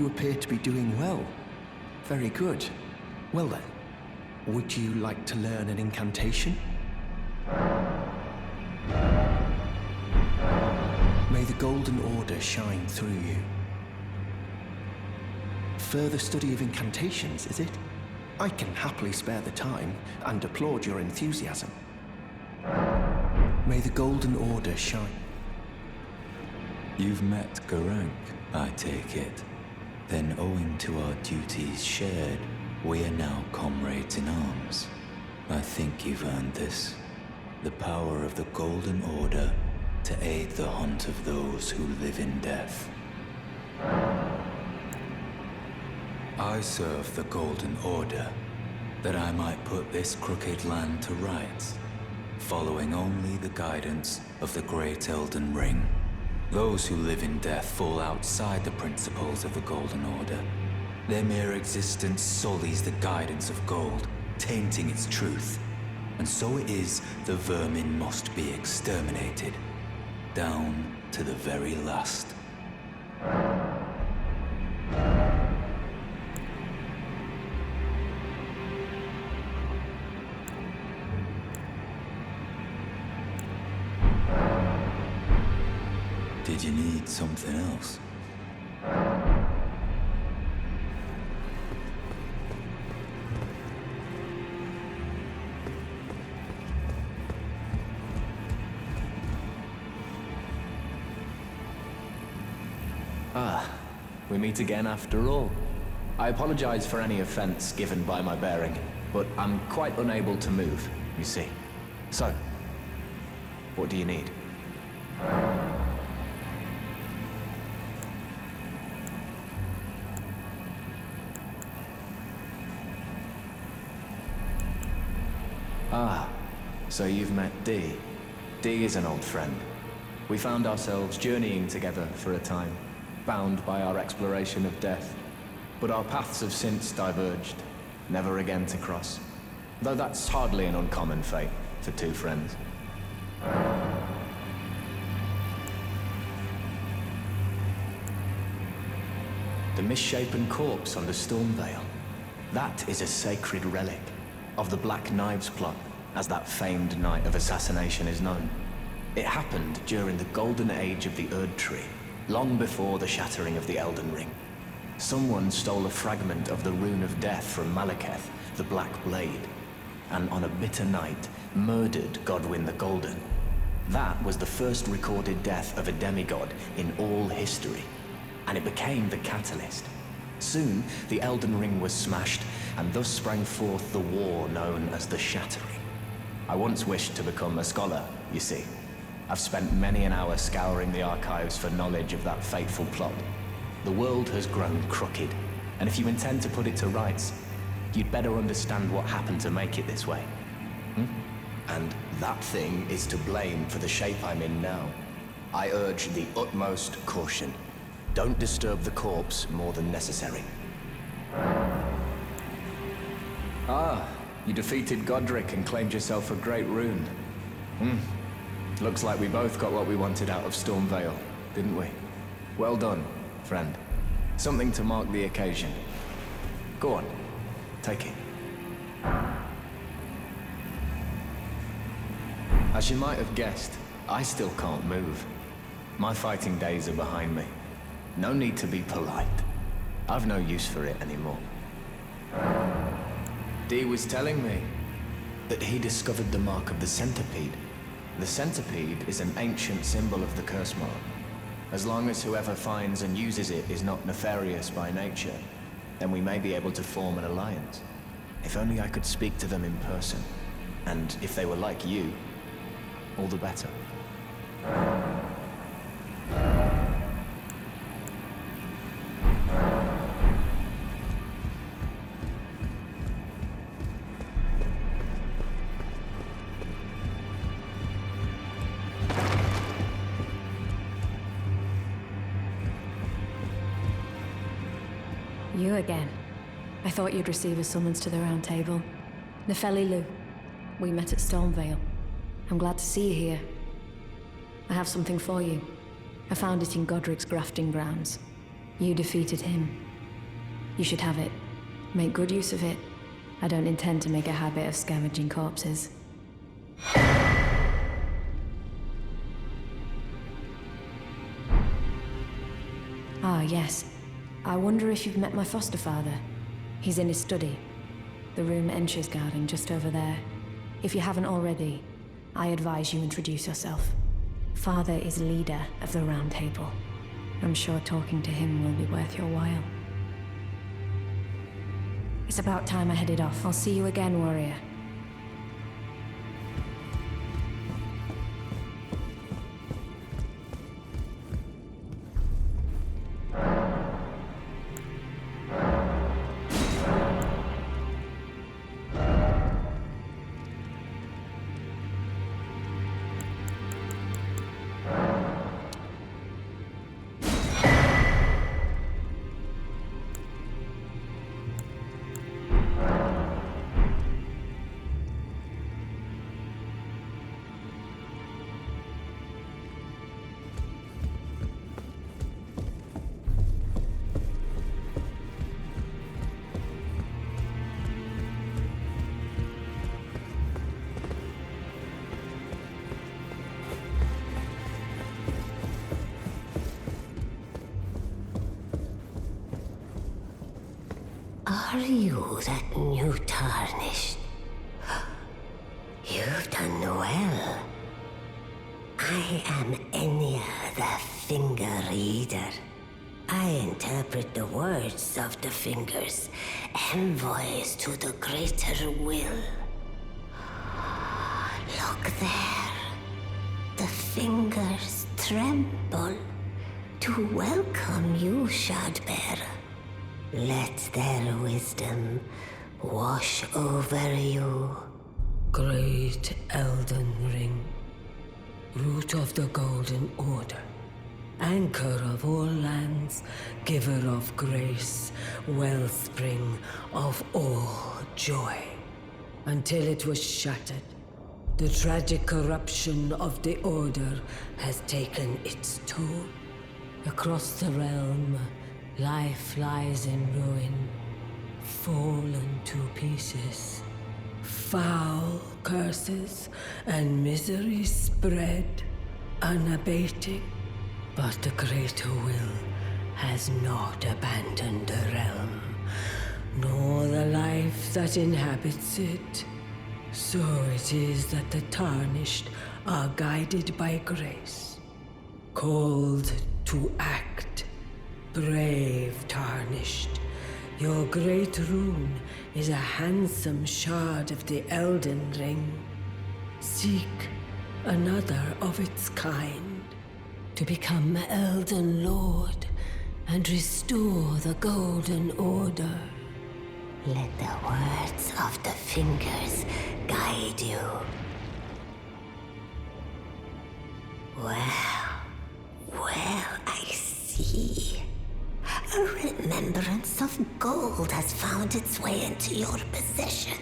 You appear to be doing well. Very good. Well then, would you like to learn an incantation? May the Golden Order shine through you. Further study of incantations, is it? I can happily spare the time and applaud your enthusiasm. May the Golden Order shine. You've met Garank, I take it. Then owing to our duties shared, we are now comrades in arms. I think you've earned this. The power of the Golden Order to aid the hunt of those who live in death. I serve the Golden Order, that I might put this crooked land to rights, following only the guidance of the great Elden Ring. Those who live in death fall outside the principles of the Golden Order. Their mere existence sullies the guidance of gold, tainting its truth. And so it is the vermin must be exterminated, down to the very last. Did you need something else? We meet again after all. I apologize for any offense given by my bearing, but I'm quite unable to move, you see. So, what do you need? So you've met Dee. Dee is an old friend. We found ourselves journeying together for a time, bound by our exploration of death. But our paths have since diverged, never again to cross. Though that's hardly an uncommon fate for two friends. The misshapen corpse under Stormvale. That is a sacred relic of the Black Knives plot, as that famed night of assassination is known. It happened during the golden age of the Erd Tree, long before the shattering of the Elden Ring. Someone stole a fragment of the Rune of Death from Malekith, the Black Blade, and on a bitter night, murdered Godwyn the Golden. That was the first recorded death of a demigod in all history, and it became the catalyst. Soon, the Elden Ring was smashed, and thus sprang forth the war known as the Shattering. I once wished to become a scholar, you see. I've spent many an hour scouring the archives for knowledge of that fateful plot. The world has grown crooked, and if you intend to put it to rights, you'd better understand what happened to make it this way. And that thing is to blame for the shape I'm in now. I urge the utmost caution. Don't disturb the corpse more than necessary. You defeated Godric and claimed yourself a great rune. Looks like we both got what we wanted out of Stormvale, didn't we? Well done, friend. Something to mark the occasion. Go on, take it. As you might have guessed, I still can't move. My fighting days are behind me. No need to be polite. I've no use for it anymore. Dee was telling me that he discovered the mark of the centipede. The centipede is an ancient symbol of the curse mark. As long as whoever finds and uses it is not nefarious by nature, then we may be able to form an alliance. If only I could speak to them in person. And if they were like you, all the better. You again. I thought you'd receive a summons to the Round Table. Nefeli Lu. We met at Stormvale. I'm glad to see you here. I have something for you. I found it in Godric's grafting grounds. You defeated him. You should have it. Make good use of it. I don't intend to make a habit of scavenging corpses. Ah, yes. I wonder if you've met my foster father. He's in his study. The room Encher's guarding just over there. If you haven't already, I advise you introduce yourself. Father is leader of the Round Table. I'm sure talking to him will be worth your while. It's about time I headed off. I'll see you again, warrior. Are you that new tarnished? You've done well. I am Enya the Finger Reader. I interpret the words of the fingers, envoys to the greater will. Look there. The fingers tremble to welcome you, Shardbearer. Let their wisdom wash over you. Great Elden Ring, root of the Golden Order, anchor of all lands, giver of grace, wellspring of all joy. Until it was shattered, the tragic corruption of the Order has taken its toll. Across the realm, life lies in ruin, fallen to pieces. Foul curses and misery spread, unabating. But the greater will has not abandoned the realm, nor the life that inhabits it. So it is that the Tarnished are guided by grace, called to act. Brave Tarnished, your great rune is a handsome shard of the Elden Ring. Seek another of its kind to become Elden Lord and restore the Golden Order. Let the words of the fingers guide you. Well, I see. A remembrance of gold has found its way into your possession.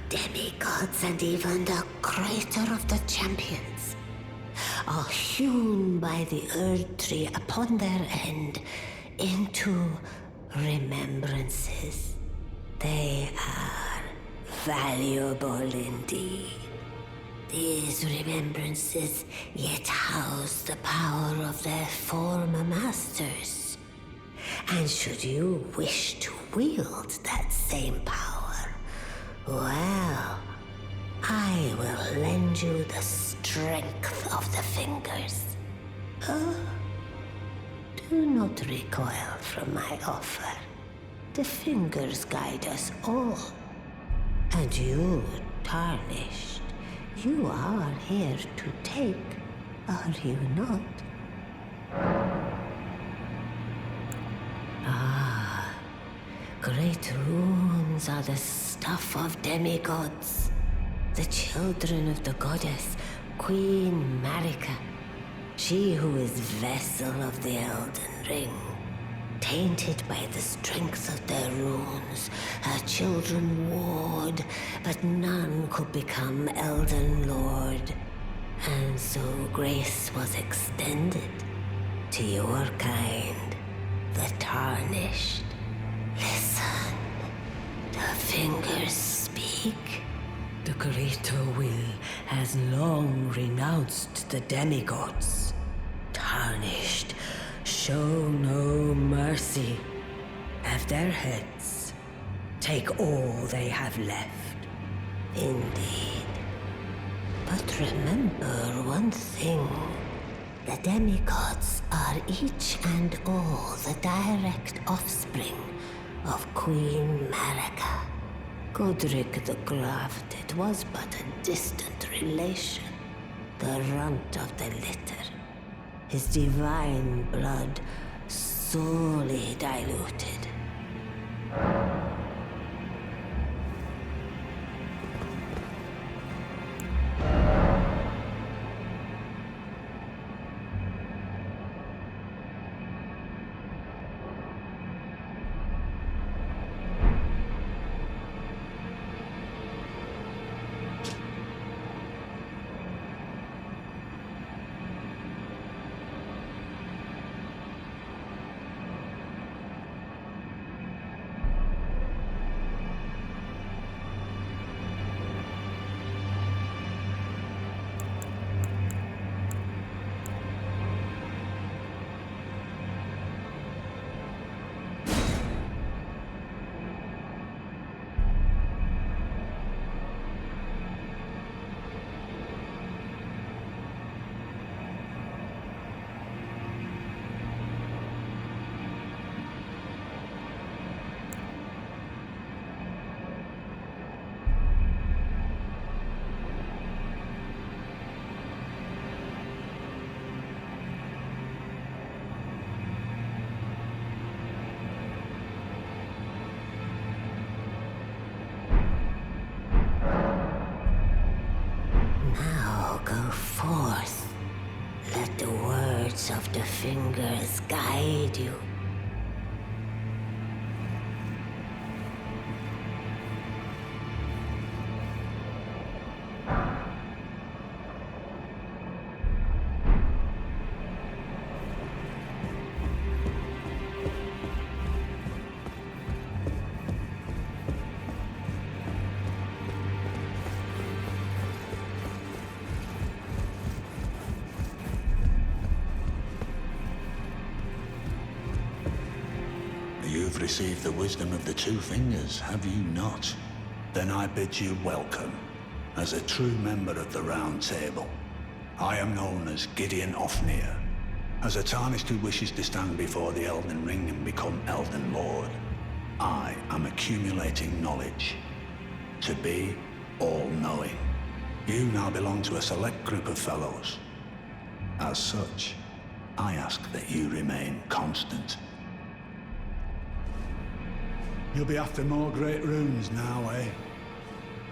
Demigods and even the creator of the champions are hewn by the Earth Tree upon their end into remembrances. They are valuable indeed. These remembrances yet house the power of their former masters. And should you wish to wield that same power, well, I will lend you the strength of the fingers. Do not recoil from my offer. The fingers guide us all. And you, Tarnished, you are here to take, are you not? Great runes are the stuff of demigods, the children of the goddess, Queen Marika, she who is vessel of the Elden Ring. Tainted by the strength of their runes, her children warred, but none could become Elden Lord. And so grace was extended to your kind, the Tarnished. fingers speak? The greater will has long renounced the demigods. Tarnished, show no mercy. Have their heads. Take all they have left. Indeed. But remember one thing. The demigods are each and all the direct offspring of Queen Marika. Godric the Grafted was but a distant relation, the runt of the litter. His divine blood sorely diluted. Of the fingers guide you. You've received the wisdom of the two fingers, have you not? Then I bid you welcome, as a true member of the Round Table. I am known as Gideon Ofnir, as a tarnished who wishes to stand before the Elden Ring and become Elden Lord. I am accumulating knowledge, to be all-knowing. You now belong to a select group of fellows. As such, I ask that you remain constant. You'll be after more great runes now, eh?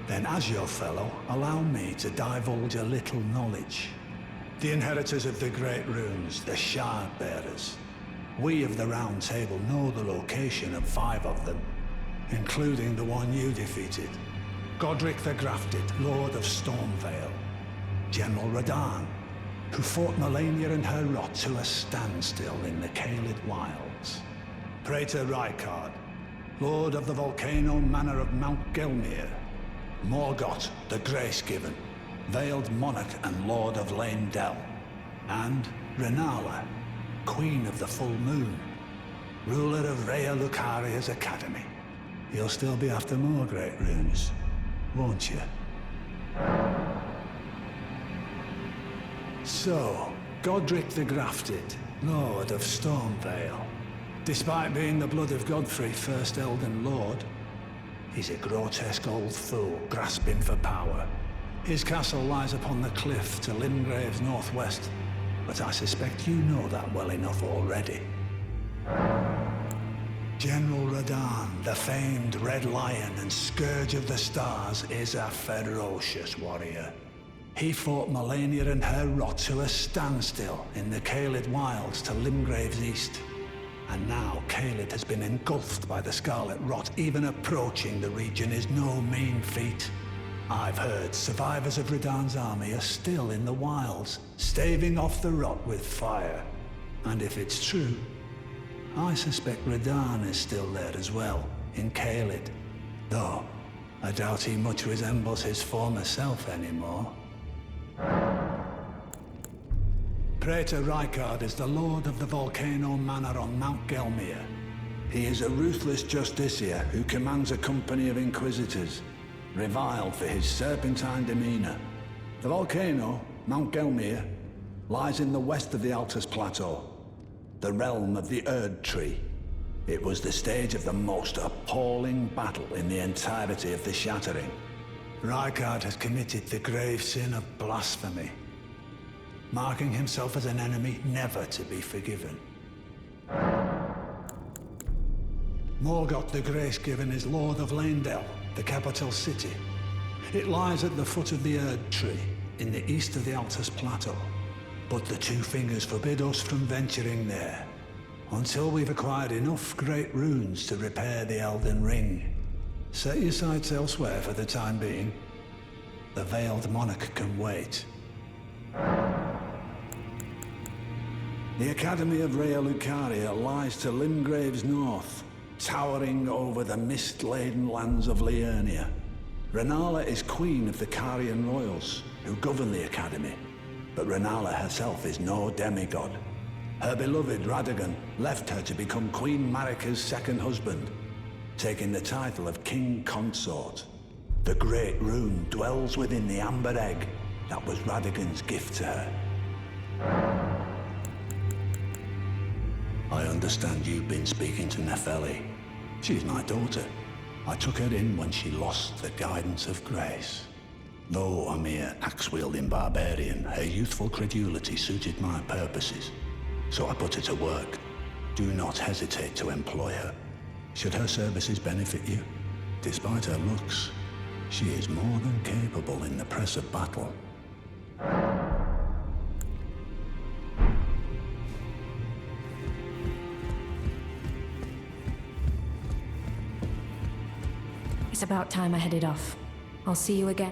Then as your fellow, allow me to divulge a little knowledge. The inheritors of the great runes, the Shard Bearers. We of the Round Table know the location of 5 of them, including the one you defeated. Godric the Grafted, Lord of Stormvale. General Radahn, who fought Melania and her rot to a standstill in the Caelid Wilds. Praetor Rykard, Lord of the Volcano Manor of Mount Gelmir. Morgoth, the Grace-Given, Veiled Monarch and Lord of Leyndell. And Renala, Queen of the Full Moon, ruler of Rhea Lucaria's Academy. You'll still be after more great runes, won't you? So, Godric the Grafted, Lord of Stormvale. Despite being the blood of Godfrey, first Elden Lord, he's a grotesque old fool grasping for power. His castle lies upon the cliff to Limgrave's northwest, but I suspect you know that well enough already. General Radahn, the famed Red Lion and Scourge of the Stars, is a ferocious warrior. He fought Melania and her rot to a standstill in the Caelid Wilds to Limgrave's east. And now Caelid has been engulfed by the Scarlet Rot. Even approaching the region is no mean feat. I've heard survivors of Radahn's army are still in the wilds, staving off the rot with fire. And if it's true, I suspect Radahn is still there as well, in Caelid. Though, I doubt he much resembles his former self anymore. Praetor Rykard is the lord of the Volcano Manor on Mount Gelmir. He is a ruthless justiciar who commands a company of inquisitors, reviled for his serpentine demeanor. The volcano, Mount Gelmir, lies in the west of the Altus Plateau, the realm of the Erd Tree. It was the stage of the most appalling battle in the entirety of the Shattering. Rykard has committed the grave sin of blasphemy, marking himself as an enemy never to be forgiven. Morgoth the Grace-Given is Lord of Leyndell, the capital city. It lies at the foot of the Erd Tree, in the east of the Altus Plateau. But the Two Fingers forbid us from venturing there, until we've acquired enough great runes to repair the Elden Ring. Set your sights elsewhere for the time being. The Veiled Monarch can wait. The Academy of Rea Lucaria lies to Limgrave's north, towering over the mist-laden lands of Liurnia. Renala is queen of the Carian royals, who govern the Academy. But Renala herself is no demigod. Her beloved Radagon left her to become Queen Marika's second husband, taking the title of King Consort. The Great Rune dwells within the Amber Egg that was Radagon's gift to her. I understand you've been speaking to Nefeli. She's my daughter. I took her in when she lost the guidance of grace. Though a mere axe-wielding barbarian, her youthful credulity suited my purposes. So I put her to work. Do not hesitate to employ her. Should her services benefit you, despite her looks, she is more than capable in the press of battle. It's about time I headed off. I'll see you again.